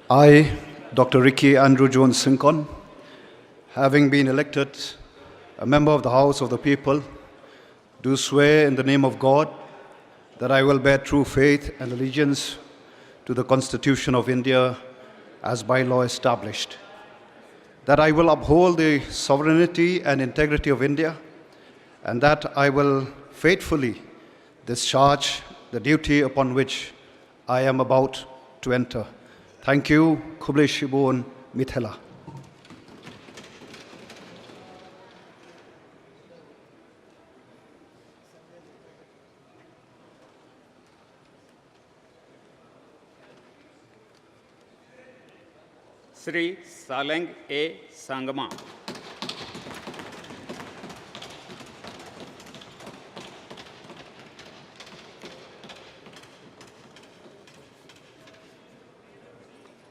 I, Dr. Ricky Andrew Jones Sincon, having been elected a member of the House of the People, do swear in the name of God that I will bear true faith and allegiance to the Constitution of India as by law established, that I will uphold the sovereignty and integrity of India, and that I will faithfully discharge the duty upon which I am about to enter. Thank you, Khublei Shibun, Mithela. Sri Saleng A. Sangma.